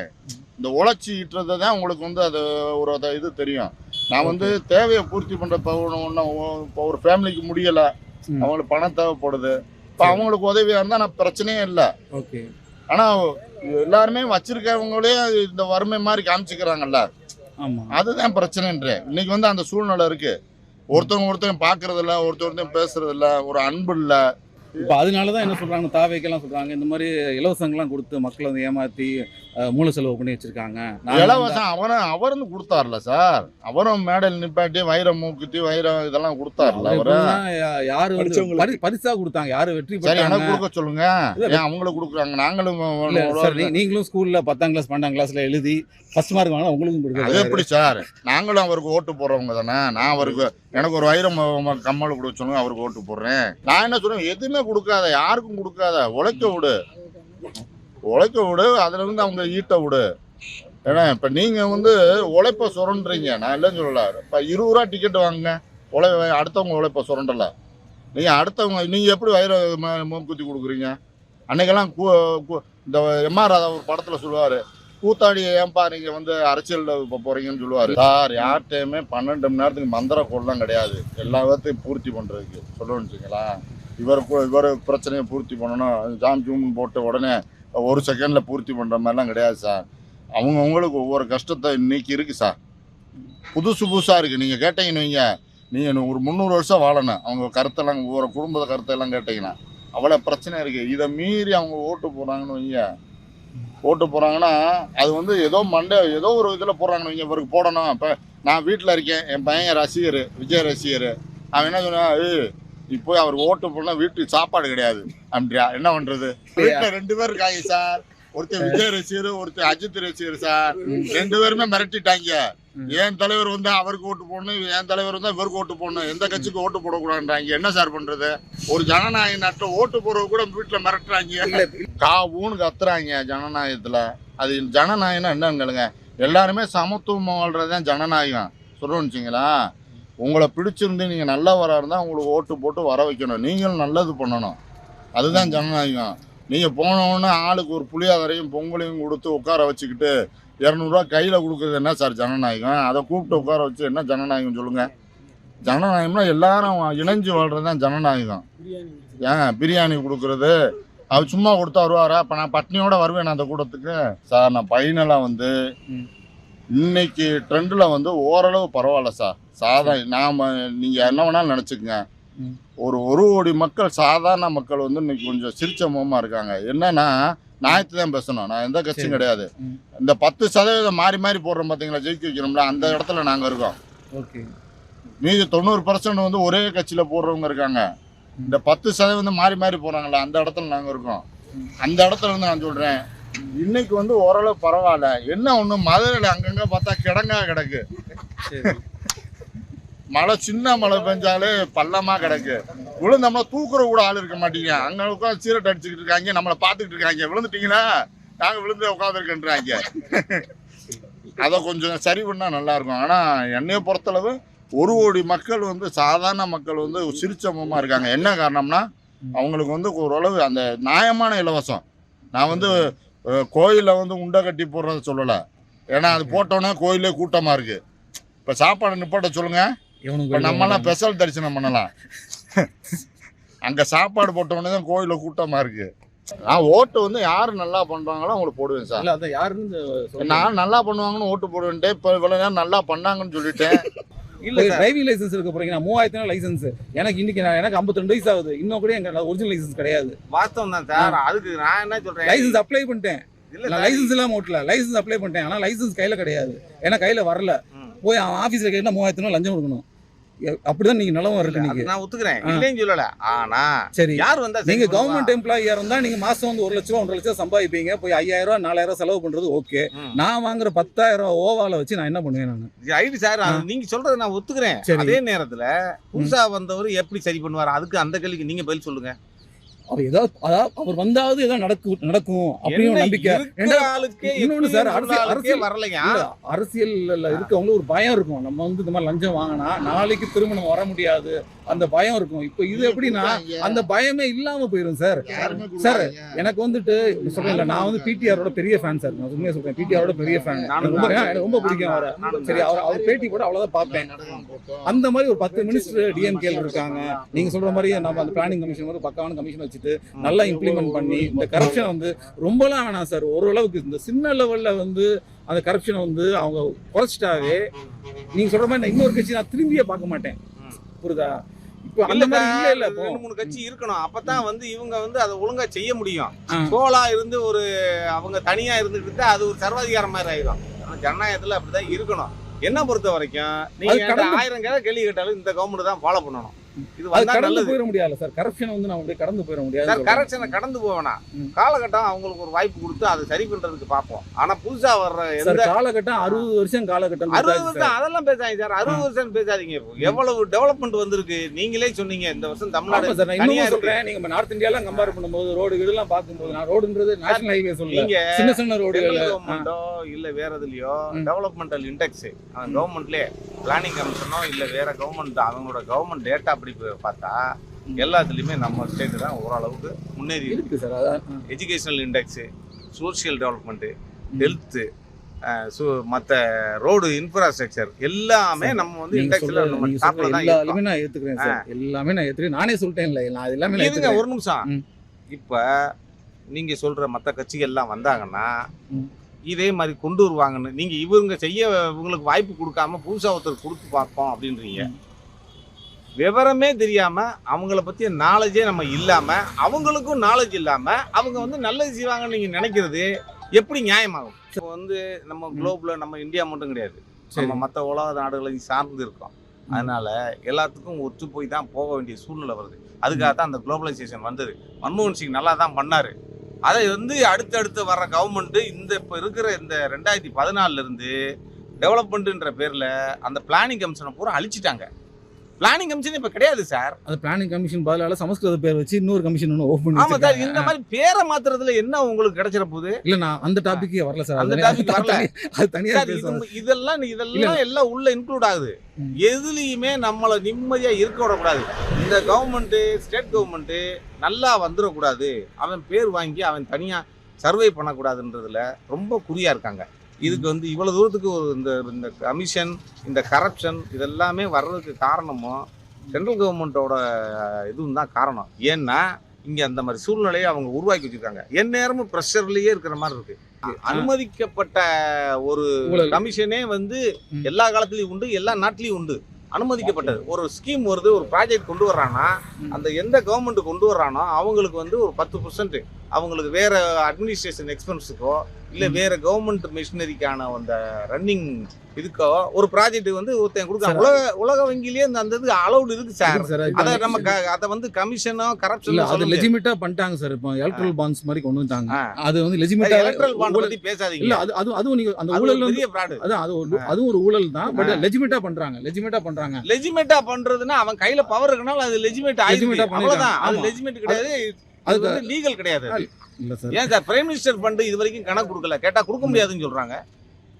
இந்த உழைச்சி ஈட்டுறது தான் உங்களுக்கு வந்து அது ஒரு இது தெரியும். நான் வந்து தேவையை பூர்த்தி பண்ணுற இப்போ ஒரு ஃபேமிலிக்கு முடியலை, அவங்களுக்கு பணம் தேவைப்படுது, இப்போ அவங்களுக்கு உதவியாக இருந்தால் நான் பிரச்சனையே இல்லை. ஓகே. ஆனால் எல்லாருமே வச்சிருக்கவங்களே இந்த வறுமை மாதிரி காமிச்சிக்கிறாங்கல்ல, அதுதான் பிரச்சனைன்றே. இன்னைக்கு வந்து அந்த சூழ்நிலை இருக்கு. ஒருத்தவங்க பாக்குறது இல்ல, ஒருத்தவங்க பேசுறது இல்ல, ஒரு அன்பு இல்ல. இப்போ அதனாலதான் என்ன சொல்றாங்க, தாவேக்கெல்லாம் சொல்றாங்க இந்த மாதிரி இலவசங்கள்லாம் கொடுத்து மக்களை வந்து ஏமாத்தி மூல செலவு பண்ணி வச்சிருக்காங்க. இலவசம் அவரும் கொடுத்தாருல சார். அவரும் மேடையில் நிப்பாட்டி வைரம் மூக்குத்தி வைரம் இதெல்லாம் கொடுத்தாருல. அவரு யாரு பரிசா கொடுத்தாங்க, யாரு வெற்றி பெற்றாங்க எனக்கு கொடுக்க சொல்லுங்க. ஏன் அவங்களுக்கு கொடுக்குறாங்க? நாங்களும் நீங்களும் ஸ்கூல்ல 10ஆம் கிளாஸ் 12ஆம் கிளாஸ்ல எழுதி ஃபர்ஸ்ட் மார்க் வாங்கினா உங்களுக்கும் கொடுக்குறாங்க. அது எப்படி சார்? நாங்களும் அவருக்கு ஓட்டு போடுறவங்க தானே. நான் அவருக்கு எனக்கு ஒரு வைரம் கம்மல் கொடுக்க சொல்லுங்க, அவருக்கு ஓட்டு போடுறேன். நான் என்ன சொல்றேன், எதுவுமே கொடுக்காத, யாருக்கும் கொடுக்காத, உழைக்க விடு, உழைக்க விடு, அதுல இருந்து அவங்க ஈட்ட விடு. ஏன்னா இப்போ நீங்கள் வந்து உழைப்ப சுரண்டுறீங்க, நான் இல்லைன்னு சொல்லலை. இப்போ 20 ரூபா டிக்கெட் வாங்குங்க, அடுத்தவங்க உழைப்ப சுரண்டலை. நீங்கள் அடுத்தவங்க நீங்கள் எப்படி வயிறு மூக்குத்தி கொடுக்குறீங்க? அன்னைக்கெல்லாம் இந்த எம்ஆர் ராதா ஒரு படத்தில் சொல்லுவார், கூத்தாடி ஏன்பா நீங்கள் வந்து அரசியலில் இப்போ போகிறீங்கன்னு சொல்லுவார். சார் யார்கிட்டையுமே 12 மணி நேரத்துக்கு மந்திர கோல்லாம் கிடையாது எல்லா விதத்தையும் பூர்த்தி பண்ணுறதுக்கு. சொல்லணும்னு வச்சுங்களா, இவர் பிரச்சனையை பூர்த்தி பண்ணணும் ஜாம் ஜூம்னு போட்டு உடனே 1 செகண்டில் பூர்த்தி பண்ணுற மாதிரிலாம் கிடையாது சார். அவங்கவுங்களுக்கு ஒவ்வொரு கஷ்டத்தை இன்னைக்கு இருக்குது சார், புதுசாக இருக்குது. நீங்கள் கேட்டீங்கன்னு வைங்க, நீங்கள் ஒரு 300 வருஷம் வாழணும். அவங்க கருத்தெல்லாம் ஒவ்வொரு குடும்ப கருத்தெல்லாம் கேட்டிங்கன்னா அவ்வளோ பிரச்சனை இருக்குது. இதை மீறி அவங்க ஓட்டு போடுறாங்கன்னு வைங்க, ஓட்டு போடுறாங்கன்னா அது வந்து ஏதோ ஒரு இதில் போடுறாங்கன்னு வைங்க, இவருக்கு போடணும். இப்போ நான் வீட்டில் இருக்கேன், என் பையன் ரசிகர், விஜய் ரசிகர், அவன் என்ன சொன்னா, இப்போ அவருக்கு ஓட்டு போடலாம் வீட்டுக்கு சாப்பாடு கிடையாது அப்படியா, என்ன பண்ணுறது? வீட்டில் 2 பேர் இருக்காங்க சார், ஒருத்தர் விஜய் ரசிகர், ஒருத்தர் அஜித் ரசிகர் சார். 2 பேருமே மிரட்டிட்டாங்க. என் தலைவர் வந்து அவருக்கு ஓட்டு போடணும், என் தலைவர் வந்து இவருக்கு ஓட்டு போடணும், எந்த கட்சிக்கு ஓட்டு போடக்கூடாதுன்றாங்க. என்ன சார் பண்றது? ஒரு ஜனநாயக நாட்டில் ஓட்டு போடுறது கூட வீட்டில் மிரட்டுறாங்க, காவுன்னு கத்துறாங்க ஜனநாயகத்தில். அது ஜனநாயகம்னா என்னன்னு கேளுங்க, எல்லாருமே சமத்துவம் வாழ்றதுதான் ஜனநாயகம். சொல்லணும்னு வச்சிங்களா, உங்களை பிடிச்சிருந்து நீங்கள் நல்லவராக இருந்தால் உங்களுக்கு ஓட்டு போட்டு வர வைக்கணும், நீங்களும் நல்லது பண்ணணும், அதுதான் ஜனநாயகம். நீங்கள் போனோன்னு ஆளுக்கு ஒரு புளியாதரையும் பொங்கலையும் கொடுத்து உட்கார வச்சுக்கிட்டு 200 ரூபா கையில் கொடுக்குறது என்ன சார் ஜனநாயகம்? அதை கூப்பிட்டு உட்கார வச்சு என்ன ஜனநாயகம் சொல்லுங்கள்? ஜனநாயகம்னா எல்லாரும் இணைஞ்சு வாழ்கிறது தான் ஜனநாயகம். ஏன் பிரியாணி கொடுக்குறது, அவர் சும்மா கொடுத்தா வருவாரா? இப்போ நான் பட்னியோட வருவேன் அந்த கூட்டத்துக்கு சார். நான் ஃபைனலாக வந்து இன்னைக்கு ட்ரெண்டில் வந்து ஓரளவு பரவாயில்ல சார். நீங்கள் என்ன வேணாலும் நினச்சிக்கங்க, ஒரு கோடி மக்கள் சாதாரண மக்கள் வந்து இன்னைக்கு கொஞ்சம் சிரிச்ச முகமாக இருக்காங்க. என்னன்னா நியாயத்தை தான் பேசணும், நான் எந்த கட்சியும் கிடையாது. இந்த 10% மாறி மாறி போடுறோம் பார்த்தீங்களா, ஜெயிக்க வைக்கணும்ல, அந்த இடத்துல நாங்கள் இருக்கோம். மீதி 90% வந்து ஒரே கட்சியில் போடுறவங்க இருக்காங்க. இந்த 10% மாறி மாறி போகிறாங்களா, அந்த இடத்துல நாங்கள் இருக்கோம். அந்த இடத்துல வந்து நான் சொல்கிறேன், இன்னைக்கு வந்து ஓரளவு பரவாயில்ல. என்ன ஒன்று, மதுரையில் அங்கங்கே பார்த்தா கிடங்கா கிடக்கு, மழை சின்ன மழை பெஞ்சாலே பள்ளமாக கிடக்கு, விழுந்தோம்னா தூக்குற கூட ஆள் இருக்க மாட்டீங்க. அங்கே உட்காந்து சீரட் அடிச்சுக்கிட்டு இருக்காங்க, நம்மளை பார்த்துக்கிட்டு இருக்காங்க. விழுந்துட்டீங்கன்னா நாங்கள் விழுந்து உட்காந்துருக்கேன்றாங்க. அதை கொஞ்சம் சரி பண்ணால் நல்லாயிருக்கும். ஆனால் என்னையை பொறுத்தளவு 1 கோடி மக்கள் வந்து சாதாரண மக்கள் வந்து சிரிச்சமமாக இருக்காங்க. என்ன காரணம்னா அவங்களுக்கு வந்து ஓரளவு அந்த நியாயமான இலவசம். நான் வந்து கோயிலில் வந்து உண்டை கட்டி போடுறத சொல்லலை, ஏன்னா அது போட்டோன்னா கோயிலே கூட்டமாக இருக்குது. இப்போ சாப்பாடு நிப்பாட்ட சொல்லுங்கள், இப்போ நம்மலாம் ஸ்பெஷல் தரிசனம் பண்ணலாம், அங்கே சாப்பாடு போட்டோன்னே தான் கோயிலில் கூட்டமாக இருக்குது. நான் ஓட்டு வந்து யார் நல்லா பண்ணுறாங்களோ அவங்களுக்கு போடுவேன் சார். நான் நல்லா பண்ணுவாங்கன்னு ஓட்டு போடுவேன்ட்டு இப்போ இவ்வளோ நேரம் நல்லா பண்ணாங்கன்னு சொல்லிட்டேன். இல்லை டிரைவிங் லைசன்ஸ் எடுக்க போறீங்க, நான் 3000 லைசன்ஸ் எனக்கு இன்னைக்கு எனக்கு 52 வயசு ஆகுது, இன்னும் கூட எங்க ஒரிஜினல் லைசன்ஸ் கிடையாது. வாஸ்தவம் தான் சார். அதுக்கு நான் என்ன சொல்றேன், லைசன்ஸ் அப்ளை பண்ணிட்டேன், லைசன்ஸ் இல்லாம ஓட்டல, லைசன்ஸ் அப்ளை பண்ணிட்டேன், ஆனால் லைசன்ஸ் கையில கிடையாது, ஏன்னா கையில வரல. போய் ஆஃபீஸில் கேட்டால் 3000 லஞ்சம் கொடுக்கணும். அப்படிதான் நீங்க நிலவரம் இருக்கு. நீங்க நான் ஒத்துக்கிறேன், இல்லைன்னு சொல்லல. ஆனா சரி, யார் வந்தா நீங்க கவர்மெண்ட் எம்ப்ளாயியா இருந்தா நீங்க மாசம் வந்து 1 லட்சம் 1.5 லட்சம் சம்பாதிப்பீங்க, போய் 5000 ரூபாய் 4000 ரூபாய் செலவு பண்றது ஓகே. நான் வாங்குற 10000 ஓவால வச்சு நான் என்ன பண்ணுவேன்? நான் ஐடி சார், நீங்க சொல்றதை நான் ஒத்துக்கிறேன். அதே நேரத்துல புதுசா வந்தவர் எப்படி சரி பண்ணுவார், அதுக்கு அந்த கேள்விக்கு நீங்க பதில் சொல்லுங்க. அவர் ஏதாவது அவர் வந்தாவது ஏதாவது நடக்கும் அப்படின்னு நம்பிக்கை. இன்னொன்னு சார், அரசியல்ல இருக்கவங்களுக்கு ஒரு பயம் இருக்கும், நம்ம வந்து இந்த மாதிரி லஞ்சம் வாங்கினா நாளைக்கு திருமணம் வர முடியாது, அந்த பயம் இருக்கும். இப்போ இது எப்படின்னா அந்த பயமே இல்லாம போயிடும் சார். சார் எனக்கு வந்துட்டு சொல்றேன், நான் வந்து பிடிஆரோட பெரிய ஃபேன் சார். நான் உண்மையா சொல்றேன், பிடிஆரோட பெரிய ஃபேன், எனக்கு ரொம்ப பிடிக்கும் அவரை. சரி, அவர் பேட்டி கூட அவ்வளவுதான் பார்ப்பேன். அந்த மாதிரி ஒரு 10 மினிஸ்டர் டிஎம்கே இருக்காங்க. நீங்க சொல்ற மாதிரி நம்ம அந்த பிளானிங் கமிஷன் ஒரு பக்காவான கமிஷன் வச்சுட்டு நல்லா இம்ப்ளிமெண்ட் பண்ணி இந்த கரப்ஷன் வந்து ரொம்பலாம் வேணாம் சார், ஓரளவுக்கு இந்த சின்ன லெவல்ல வந்து அந்த கரப்ஷனை வந்து அவங்க குறைச்சிட்டாவே நீங்க சொல்ற மாதிரி நான் இன்னொரு கட்சி நான் திரும்பியே பார்க்க மாட்டேன். புரியுதா? இப்போ அந்த மாதிரி இல்ல 2-3 கட்சி இருக்கணும், அப்பதான் வந்து இவங்க வந்து அதை ஒழுங்கா செய்ய முடியும். சோலா இருந்து ஒரு அவங்க தனியா இருந்துட்டு அது ஒரு சர்வாதிகாரம் மாதிரி ஆயிடும். ஜனநாயகத்துல அப்படிதான் இருக்கணும். என்ன பொறுத்த வரைக்கும் நீங்க 1000 கேள்வி கேட்டாலும் இந்த கவர்மெண்ட் தான் ஃபாலோ பண்ணணும். இது அது வந்தா கடந்து நல்லது போயிட முடியாது சார். கரப்ஷனை வந்து நான் அப்படியே கடந்து போயிட முடியாது. சார். கரெக்ஷனை கடந்து போவேனா காலகட்டம் அவங்களுக்கு ஒரு வாய்ப்பு கொடுத்து அதை சரி பண்றதுக்கு பார்ப்போம். ஆனா புதுசா வர்ற எந்த காலகட்டம் 60 வருஷம் காலகட்டம் 60 வருஷம் அதெல்லாம் பேசாதீங்க சார். 60 வருஷம் பேசாதீங்க. எவ்வளவு டெவலப்மெண்ட் வந்திருக்கு நீங்களே சொன்னீங்க. இந்த வருஷம் தமிழ்நாடு சார் நான் இன்னும் சொல்றேன். நீங்க நார்த் இந்தியாலாம் கம்பேர் பண்ணும்போது ரோடு வீடுலாம் பார்க்கும்போது நான் ரோடுன்றது நேஷனல் ஹைவே சொல்லுங்க. நீங்க சின்ன சின்ன ரோடுகள் கவர்மெண்டோ இல்ல வேற எதுலயோ டெவலப்மெண்டல் இண்டெக்ஸ் கவர்மெண்ட்லயே பிளானிங் கமிஷனோ இல்ல வேற கவர்மெண்ட் அவங்களோட கவர்மெண்ட் டேட்டா அப்படி பார்த்தா எல்லாத்துலயுமே நம்ம ஸ்டேட் தான் ஓரளவுக்கு முன்னேறி இருக்கு சார். அதான் educational index, social development, health, மற்ற ரோடு இன்ஃப்ராஸ்ட்ரக்சர் எல்லாமே நம்ம வந்து இண்டெக்ஸ்ல நம்ம டாப்ல தான் எல்லாமே நான் ஏத்துக்கிறேன் சார். எல்லாமே நான் ஏத்துக்கிறேன். நானே சொல்லிட்டேன்ல நான் எல்லாமே நான் இருங்க ஒரு நிமிஷம். இப்ப நீங்க சொல்ற மற்ற கட்சிகள் எல்லாம் வந்தாங்கன்னா இதே மாதிரி கொண்டு வருவாங்கன்னு நீங்க இவங்க செய்ய இவங்களுக்கு வாய்ப்பு கொடுக்காம புதுசா ஒருத்தர் கொடுத்து பார்ப்போம் அப்படின்றீங்க. விவரமே தெரியாம அவங்கள பத்திய நாலேஜே நம்ம இல்லாம அவங்களுக்கும் நாலேஜ் இல்லாம அவங்க வந்து நல்லது செய்வாங்கன்னு நீங்க நினைக்கிறது எப்படி நியாயமாகும்? இப்போ வந்து நம்ம குளோப்ல நம்ம இந்தியா மட்டும் கிடையாது, நம்ம மற்ற உலக நாடுகளையும் சார்ந்து இருக்கோம். அதனால எல்லாத்துக்கும் ஒத்து போய் தான் போக வேண்டிய சூழ்நிலை வருது. அதுக்காக தான் அந்த குளோபலைசேஷன் வந்தது. மன்மோகன் சிங் நல்லா தான் பண்ணாரு. அதை வந்து அடுத்தடுத்து வர்ற கவர்மெண்ட் இந்த இப்போ இருக்கிற இந்த 2014 இருந்து டெவலப்மெண்ட்ன்ற பேர்ல அந்த பிளானிங் கமிஷனை பூரா அழிச்சிட்டாங்க. பிளானிங் கமிஷன் இப்ப கிடையாது சார். அது பிளானிங் கமிஷன் பதிலால சமஸ்கிருத பேர் வச்சு இன்னொரு கமிஷன் ஒன்று ஓபன் ஆமா சார். இந்த மாதிரி பேரை மாத்துறதுல என்ன உங்களுக்கு கிடைச்சிட போகுது? இல்ல நான் அந்த டாபிக்கே வரல சார். அந்த டாபிக் வரல. அது தனியா இதெல்லாம் எல்லாம் உள்ள இன்க்ளூட் ஆகுது. எதுலயுமே நம்மள நிம்மதியா இருக்க விடக்கூடாது. இந்த கவர்மெண்ட் ஸ்டேட் கவர்மெண்ட் நல்லா வந்துடக்கூடாது, அவன் பேர் வாங்கி அவன் தனியா சர்வே பண்ணக்கூடாதுன்றதுல ரொம்ப குறியா இருக்காங்க. இதுக்கு வந்து இவ்வளவு தூரத்துக்கு ஒரு இந்த கமிஷன் இந்த கரப்ஷன் இதெல்லாமே வர்றதுக்கு காரணமும் சென்ட்ரல் கவர்மெண்ட்டோட இதுவும் தான் காரணம். ஏன்னா இங்க அந்த மாதிரி சூழ்நிலையை அவங்க உருவாக்கி வச்சிருக்காங்க. எந்நேரமும் ப்ரெஷர்லயே இருக்கிற மாதிரி இருக்கு. அனுமதிக்கப்பட்ட ஒரு கமிஷனே வந்து எல்லா காலத்திலயும் உண்டு, எல்லா நாட்டிலயும் உண்டு. அனுமதிக்கப்பட்டது ஒரு ஸ்கீம் வருது, ஒரு ப்ராஜெக்ட் கொண்டு வர்றான்னா அந்த எந்த கவர்மெண்ட் கொண்டு வர்றானோ அவங்களுக்கு வந்து ஒரு 10% அவங்களுக்கு வேற அட்மினிஸ்ட்ரேஷன் எக்ஸ்பென்ஸுக்கோ இல்ல வேற கவர்மெண்ட் மிஷினரிக்கான அந்த ரன்னிங் இதுக்கோ ஒரு ப்ராஜெக்ட் வந்து ஒருத்தன் கொடுக்க உலக வங்கியிலேயே அந்த இது அலௌடு இருக்கு சார். அதை நம்ம அதை வந்து கமிஷனோ கரப்ஷனோ அது லெஜிமிட்டா பண்ணிட்டாங்க சார். இப்போ எலக்ட்ரல் பாண்ட்ஸ் மாதிரி கொண்டு வந்துட்டாங்க. அது வந்து லெஜிமிட்டா எலக்ட்ரல் பாண்ட் பத்தி பேசாதீங்க. இல்ல அதுவும் நீங்க அந்த ஊழல் பெரிய ஃப்ராட். அதான் அதுவும் ஒரு ஊழல் தான். பட் லெஜிமிட்டா பண்றாங்க. லெஜிமேட்டா பண்றதுன்னா அவன் கையில பவர் இருக்கனால அது லெஜிமேட் ஆயிடுச்சு. அவ்வளவுதான். அது லெஜிமேட் கிடையாது, அது வந்து லீகல் கிடையாது. இல்ல சார். ஏன் சார் பிரைம் மினிஸ்டர் ஃபண்ட் இது வரைக்கும் கணக்கு கொடுக்கல, கேட்டா கொடுக்க முடியாதுன்னு சொல்றாங்க.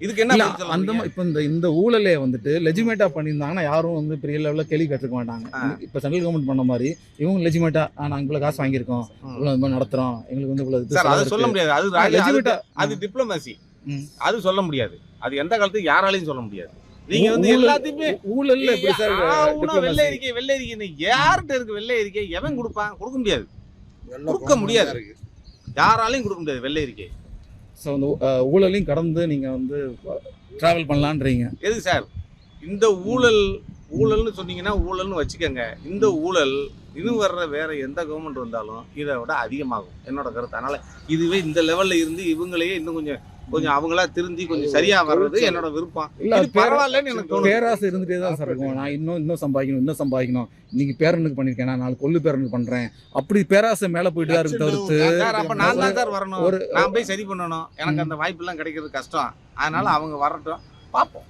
இதுக்கு என்ன அந்த இப்ப இந்த ஊழலே வந்துட்டு லெஜிமேட்டா பண்ணியிருந்தாங்கன்னா யாரும் வந்து பெரிய லெவலில் கேள்வி கேட்டுக்க மாட்டாங்க. இப்ப சென்ட்ரல் கவர்மெண்ட் பண்ண மாதிரி இவங்க லெஜிமேட்டா நாங்க இவ்வளவு காசு வாங்கியிருக்கோம், இவ்வளவு நடத்துறோம், எங்களுக்கு வந்து இவ்வளவு சார் அதை சொல்ல முடியாது. அது லெஜிமேட்டா, அது டிப்ளமசி. அது சொல்ல முடியாது. அது எந்த காலத்துக்கு யாராலையும் சொல்ல முடியாது. நீங்க வந்து எல்லாத்தையுமே ஊழல்ல எப்படி சார் வெள்ளை அறிக்கை யார்கிட்ட இருக்கு? வெள்ளை அறிக்கை எவன் கொடுப்பான்? கொடுக்க முடியாது, கொடுக்க முடியாது, யாராலையும் கொடுக்க முடியாது வெள்ளை அறிக்கை. ஸோ அந்த ஊழலையும் கடந்து நீங்க வந்து டிராவல் பண்ணலான்றீங்க. எது சார் இந்த ஊழல்னு சொன்னீங்கன்னா ஊழல்னு வச்சுக்கோங்க. இந்த ஊழல் இன்னும் வர்ற வேற எந்த கவர்மெண்ட் வந்தாலும் இதை விட அதிகமாகும் என்னோட கருத்து. அதனால இதுவே இந்த லெவல்ல இருந்து இவங்களையே இன்னும் கொஞ்சம் அவங்களா திருந்தி கொஞ்சம் சரியா வர்றது என்னோட விருப்பம். இல்ல பரவாயில்லன்னு எனக்கு பேராசை இருந்துட்டே தான் சார் இருக்கும். நான் இன்னும் சம்பாதிக்கணும். இன்னைக்கு பேரனுக்கு பண்ணிருக்கேன், நான் நாலு கொள்ளு பேரனுக்கு பண்றேன், அப்படி பேராசை மேல போயிட்டு தான் இருக்கு தவிர்த்து. அப்ப நான் தான் சார் வரணும், நான் போய் சரி பண்ணணும். எனக்கு அந்த வாய்ப்பு எல்லாம் கிடைக்கிறது கஷ்டம். அதனால அவங்க வரட்டும், பார்ப்போம்.